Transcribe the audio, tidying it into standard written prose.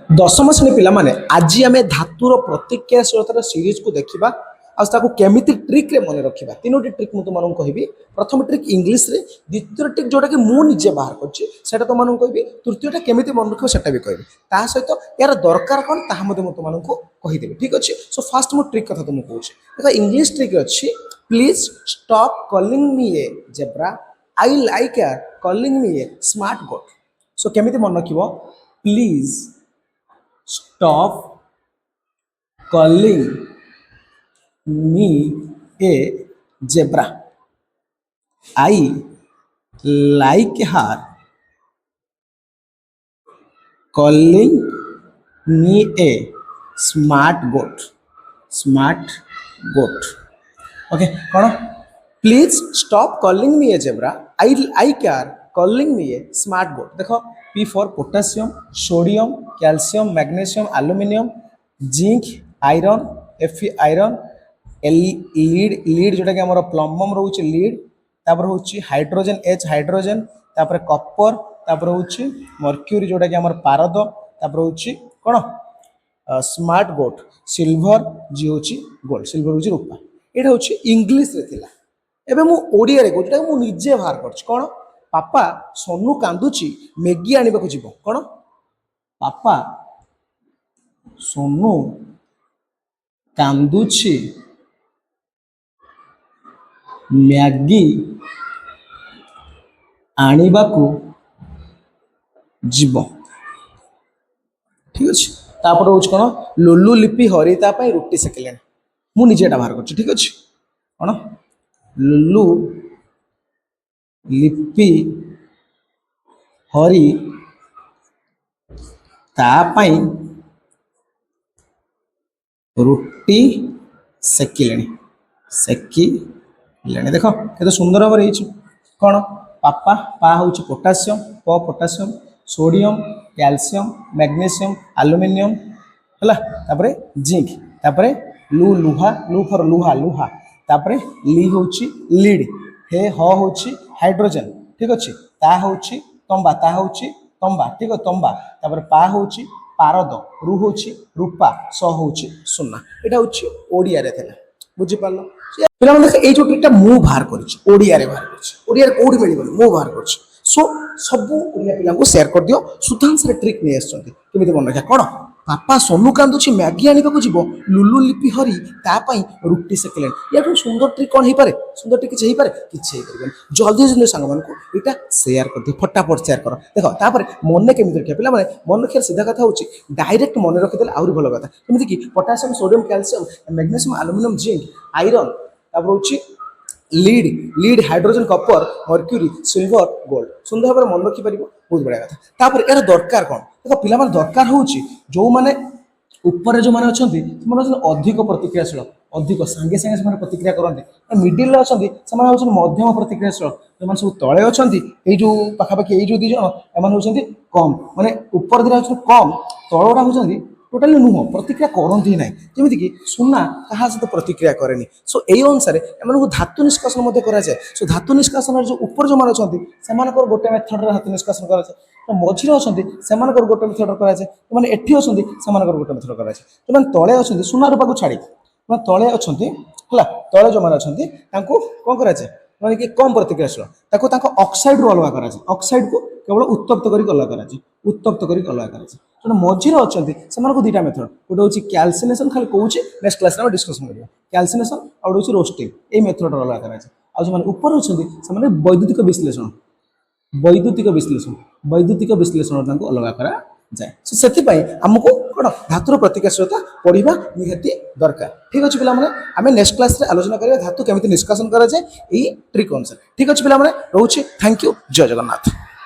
दशम श्रेणी पिलामाने आज आम धातुर प्रतिक्रियाशीलतार सीरीज को देखा आउ केमिति ट्रिक रे मन रखा तीनोटी ट्रिक मुझे तुमको कहबी। प्रथम ट्रिक इंग्लीश रे, द्वितीय ट्रिक जोटा कि मुझे बाहर कर तुमको कहबी, तृतीयटा केमिति मन रख सेटा भी कहबी। ता सहित यार दरकार कौन ताहा मते तुमको कहीदेवी। ठीक अच्छे। सो फास्ट मो ट्रिक कथा तुमको कहूँ देखो इंग्लीश ट्रिक अच्छी please stop calling me a zebra I like calling me a smart goat. So केमिति मन रखिबो please stop calling me a zebra. I like her calling me a smart goat. Smart goat. Okay, कौन? Please stop calling me a zebra. I care calling me a smart goat. देखो P for potassium, sodium, calcium, magnesium, aluminium, zinc, iron, Fe iron, lead जोटा कि हमर plumbum रहउछि lead, तापर होछि hydrogen H hydrogen, तापर copper, तापर होछि mercury जोटा कि हमर पारद, तापर होछि कोन स्मार्ट गोट सिल्वर जी होछि गोल्ड, सिल्वर होछि रूपा। एटा होछि इंग्लिश रे थिला। एबे मु ओडिया रे को जोटा मु निजे बाहर करछि कोन पापा सोनू कांदुची मैगी आने को जीव कौन पापा सोनू कांदुची मैगी आने को जीव। ठीक अच्छे। तापर हूँ कौन लुलु लिपि हरिता रुटी सेकिले मु निजे बाहर कर। ठीक अच्छे। कौन लुलु लिपि हरि तापाई रुटी सेकिले सेकिले देख के सुंदर भाव कौन पापा पा हूँ पोटासियम प potassium sodium calcium magnesium aluminium है तापर जिंक तापर लु लुहा लु फर लुहा लुहा तापर ली हूँ लीड हे हूँ हाइड्रोजन। ठीक अच्छे। ता हूँ तंबा ता हूँ तंबा। ठीक है तंबा तापर पा हूँ पारद रु हूँ रूपा स हूँ सुना। यहाँ हूँ ओडिया रे थिला बुझिपाल पिला देख ये जो ट्रिकटा मु बाहर करिया रे बाहर करिया कोडी मिलबनी मु बाहर कर। सो सबू ओडिया पिला को शेयर कर दियो सुधांश रे ट्रिक नहीं आछथि केमिति मन रखा कौन पापा सोनू कांदुची मैगी आने को जीव लुलु लिपि हरि तापाई रुटी सेकिले या सुंदर ट्रिक कौन हो पारे सुंदर ट्रिक किसी हो पारे किसी जल्दी जल्दी सांग मान यहाँ शेयर कर दियो फटाफट शेयर कर देख तापर मन केमी रखा पिला मन रखा सीधा कथा हूँ डायरेक्ट मन रखिदे आहरी भल कथा जमीन कि potassium sodium calcium magnesium aluminium zinc iron तापर हूँ lead lead hydrogen copper mercury silver gold सुंदर भाव मन रखिपार बहुत बढ़िया कथा। तापर यार दरकार कौन देखो पिला दरकार हूँ जो मैंने ऊपर जो मैंने अच्छा अधिक प्रतिक्रियाशील अधिक सांगे सांगे से प्रतिक्रिया करते मिडिल अच्छा मध्यम प्रतिक्रियाशील जो सब तले अच्छा जो पाखापाखि ये जो दीज एम कम माने ऊपर दिना कम तलटा हूँ टोटाली नुह प्रतिक्रिया करती ही ना जमीक कि सुना क्या सहित प्रतिक्रिया कैनि। सो यही अनुसार एम धातु निष्कासन कराए। सो धातु निष्कासन जो ऊपर जो अच्छा से गोटे मेथड धातु निष्कासन कराए मझे अच्छा से गोटे मेथड कराए जो एटी अच्छा से गोटे मेथड कराए जो तले अच्छा सुना रूपा को छाड़ी तले अच्छा है तले जो मैंने अच्छा कौन कराए माने कि कम प्रतिक्रियाशील ऑक्साइड रू अलग कराए ऑक्साइड को केवल उत्तप्त कर अलग कराए उत्तप्त कर अलग कराए जो मझे अच्छा से दुईटा मेथड गोटे हूँ कैल्सिनेशन खाली कौन नेक्स्ट क्लास में डिस्कसन करेंगे कैल्सिनेशन और हूँ रोस्टिंग ये मेथड अलग कराए आ जो ऊपर अच्छा से वैद्युतिक विश्लेषण वैद्युतिक विश्लेषण अलग करा जाए। से आमको कौन धातुर प्रतिक्रियाशीलता पढ़ा निहाती दरकार। ठीक अच्छे पिला आम नेक्स्ट क्लास रे आलोचना करिया धातु केमिति निष्कासन करा जाए यही ट्रिक अनुसार। ठीक अच्छे पिला रोचे थैंक यू जय जगन्नाथ।